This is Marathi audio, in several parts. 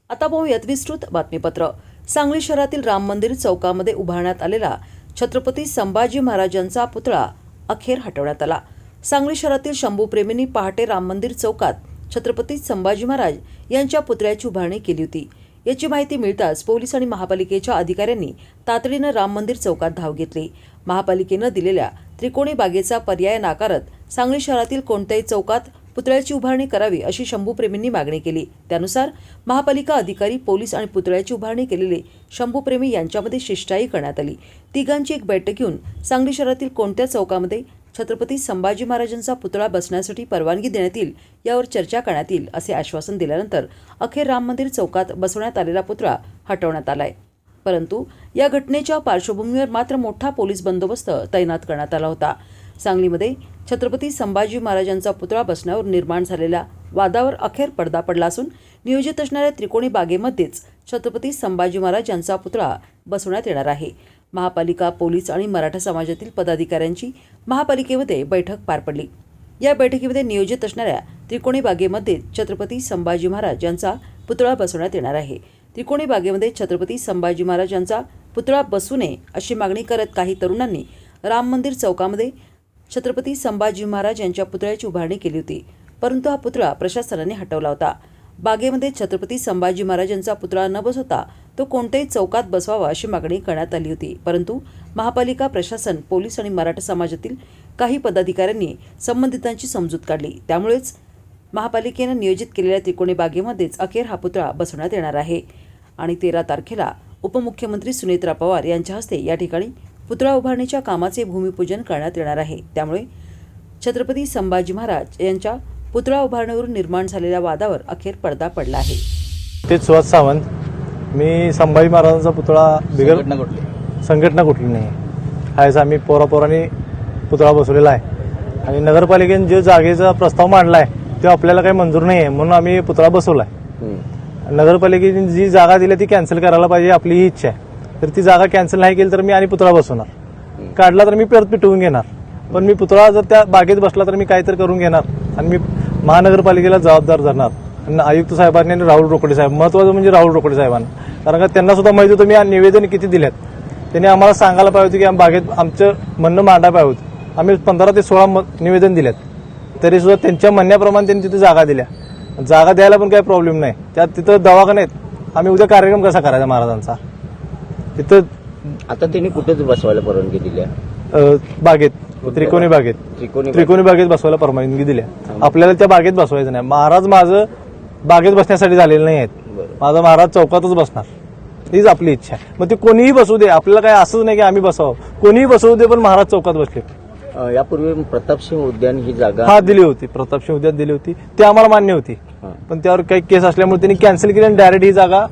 आता पाहूयात विस्तृत बातमीपत्र। सांगली शहरातील राम मंदिर चौकामध्ये उभारण्यात आलेला छत्रपती संभाजी महाराजांचा पुतळा अखेर हटवण्यात आला। सांगली शहरातील शंभूप्रेमींनी पहाटे राम मंदिर चौकात छत्रपती संभाजी महाराज यांच्या पुतळ्याची उभारणी केली होती। याची माहिती मिळताच पोलीस आणि महापालिकेच्या अधिकाऱ्यांनी तातडीने राम मंदिर चौकात धाव घेतली। महापालिकेने दिलेल्या त्रिकोणी बागेचा पर्याय नाकारत सांगली शहरातील कोणत्याही चौकात पुतळ्याची उभारणी करावी अशी शंभूप्रेमींनी मागणी केली। त्यानुसार महापालिका अधिकारी, पोलीस आणि पुतळ्याची उभारणी केलेले शंभूप्रेमी यांच्यामध्ये शिष्टाई करण्यात आली। तिघांची एक बैठक घेऊन सांगली शहरातील कोणत्या चौकामध्ये छत्रपती संभाजी महाराजांचा पुतळा बसण्यासाठी परवानगी देण्यात येईल यावर चर्चा करण्यात येईल असे आश्वासन दिल्यानंतर अखेर राम मंदिर चौकात बसवण्यात आलेला पुतळा हटवण्यात आलाय। परंतु या घटनेच्या पार्श्वभूमीवर मात्र मोठा पोलीस बंदोबस्त तैनात करण्यात आला होता। सांगलीमध्ये छत्रपती संभाजी महाराजांचा पुतळा बसण्यावर निर्माण झालेल्या वादावर अखेर पडदा पडला असून नियोजित असणाऱ्या त्रिकोणी बागेमध्येच छत्रपती संभाजी महाराज यांचा पुतळा बसवण्यात येणार आहे। महापालिका, पोलीस आणि मराठा समाजातील पदाधिकाऱ्यांची महापालिकेमध्ये बैठक पार पडली। या बैठकीमध्ये नियोजित असणाऱ्या त्रिकोणी बागेमध्ये छत्रपती संभाजी महाराज यांचा पुतळा बसवण्यात येणार आहे। त्रिकोणी बागेमध्ये छत्रपती संभाजी महाराज यांचा पुतळा बसू नये अशी मागणी करत काही तरुणांनी राम मंदिर चौकामध्ये छत्रपती संभाजी महाराज यांच्या पुतळ्याची उभारणी केली होती, परंतु हा पुतळा प्रशासनाने हटवला होता। बागेमध्ये छत्रपती संभाजी महाराज यांचा पुतळा न बसवता तो कोणत्याही चौकात बसवावा अशी मागणी करण्यात आली होती, परंतु महापालिका प्रशासन, पोलीस आणि मराठा समाजातील काही पदाधिकाऱ्यांनी संबंधितांची समजूत काढली। त्यामुळेच महापालिकेने नियोजित केलेल्या त्रिकोणी बागेमध्येच अखेर हा पुतळा बसवण्यात येणार आहे आणि 13 तारखेला उपमुख्यमंत्री सुनेत्रा पवार यांच्या हस्ते या ठिकाणी पुतळा उभारणीच्या कामाचे भूमिपूजन करण्यात येणार आहे। त्यामुळे छत्रपती संभाजी महाराज यांच्या पुतळा उभारणीवरून निर्माण झालेल्या वादावर अखेर पडदा पडला आहे। ते सुहास सावंत, मी संभाजी महाराजांचा पुतळा संघटना कुठली नाही आहेच, आम्ही पोरापोरांनी पुतळा बसवलेला आहे आणि नगरपालिकेने जो जागेचा प्रस्ताव मांडला आहे तो आपल्याला काही मंजूर नाही आहे, म्हणून आम्ही पुतळा बसवला आहे। नगरपालिकेने जी जागा दिली ती कॅन्सल करायला पाहिजे, आपली ही इच्छा आहे। तर ती जागा कॅन्सल नाही केली तर मी आणि पुतळा बसवणार, काढला तर मी परत पिटवून घेणार, पण मी पुतळा जर त्या बागेत बसला तर मी काहीतरी करून घेणार आणि मी महानगरपालिकेला जबाबदार धरणार। आणि आयुक्त साहेबांनी आणि राहुल रोकडे साहेब, महत्वाचं म्हणजे राहुल रोकडे साहेबांना, कारण का त्यांना सुद्धा माहिती होतं मी निवेदन किती दिल्यात, त्यांनी आम्हाला सांगायला पाहिजे होतं की बागेत आमचं म्हणणं मांडायला पाहिजे होतं। आम्ही 15 ते 16 निवेदन दिल्यात, तरी सुद्धा त्यांच्या म्हणण्याप्रमाणे त्यांनी तिथे जागा दिल्या। जागा द्यायला पण काही प्रॉब्लेम नाही, त्यात तिथं दवाखान्यात आम्ही उद्या कार्यक्रम कसा करायचा महाराजांचा तिथं। आता त्यांनी कुठेच बसवायला परवानगी दिल्या, बागेत, त्रिकोणी बागेत बसवायला परवानगी दिल्या। आपल्याला त्या बागेत बसवायचं नाही। महाराज माझं बागेत बसण्यासाठी झालेलं नाही आहेत, माझा महाराज चौकातच बसणार, हीच आपली इच्छा आहे। मग ते कोणीही बसू दे, आपल्याला काय असंच नाही की आम्ही बसवावं, कोणीही बसवू दे, पण महाराज चौकात बसले। यापूर्वी प्रतापसिंह उद्यान ही जागा दिली होती, प्रतापसिंह उद्यान दिली होती, ते आम्हाला मान्य होती, पण त्यावर काही केस असल्यामुळे त्यांनी कॅन्सल केली आणि डायरेक्ट ही जागा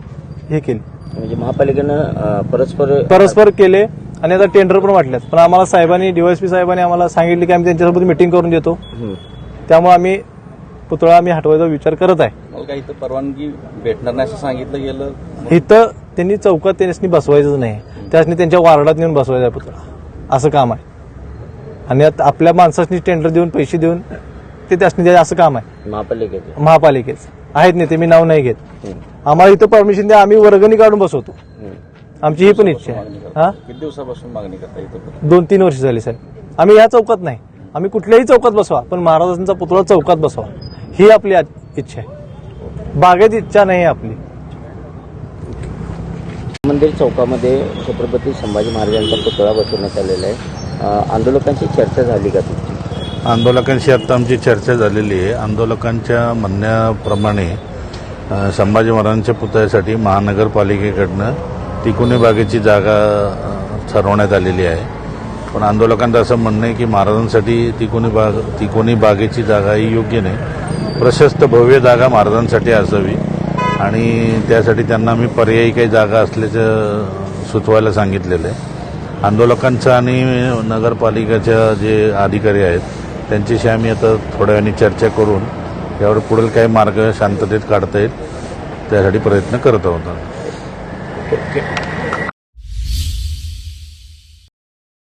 हे केली। म्हणजे महापालिकेनं परस्पर केले आणि आता टेंडर पण वाटल्यात, पण आम्हाला साहेबांनी, डीवायएसपी साहेबांनी आम्हाला सांगितले की आम्ही त्यांच्यासोबत मिटिंग करून देतो, त्यामुळे आम्ही पुतळा हटवायचा विचार करत आहे। काही परवानगी भेटणार नाही असं सांगितलं गेलं, इथं त्यांनी चौकात त्यांनी बसवायचंच नाही, त्यासनी त्यांच्या वार्डात नेऊन बसवायचा आहे पुतळा, असं काम आहे। आणि आपल्या माणसांनी टेंडर देऊन पैसे देऊन ते त्यासनी द्यायचं असं काम आहे महापालिकेचं आहेत नेते, मी नाव नाही घेत। आम्हाला इथं परमिशन द्या, आम्ही वर्गणी काढून बसवतो, आमची ही पण इच्छा आहे। किती दिवसापासून मागणी करता इथं? 2-3 वर्ष झाली साहेब। आम्ही ह्या चौकात नाही, आम्ही कुठल्याही चौकात बसवा, पण महाराजांचा पुतळा चौकात बसवा ही आपली इच्छा आहे, बागेत इच्छा नाही आपली। मंदिर चौकामध्ये छत्रपती संभाजी महाराजांचा पुतळा बसवण्यात आलेला आहे। आंदोलकांची चर्चा झाली का तुमची? आंदोलकांशी आता आमची चर्चा झालेली आहे। आंदोलकांच्या म्हणण्याप्रमाणे संभाजी महाराजांच्या पुतळ्यासाठी महानगरपालिकेकडनं त्रिकोणी बागेची जागा ठरवण्यात आलेली आहे, पण आंदोलकांचं असं म्हणणं आहे की महाराजांसाठी त्रिकोणी बागेची जागा ही योग्य नाही, प्रशस्त भव्य जागा महाराजांसाठी असावी आणि त्यासाठी त्यांना आम्ही पर्यायी काही जागा असल्याचं सुचवायला सांगितलेलं आहे। आंदोलकांचं आणि नगरपालिकेच्या जे अधिकारी आहेत त्यांच्याशी आम्ही आता थोड्या वेळाने चर्चा करून यावर पुढील काही मार्ग शांततेत काढता येईल त्यासाठी प्रयत्न करत आहोत।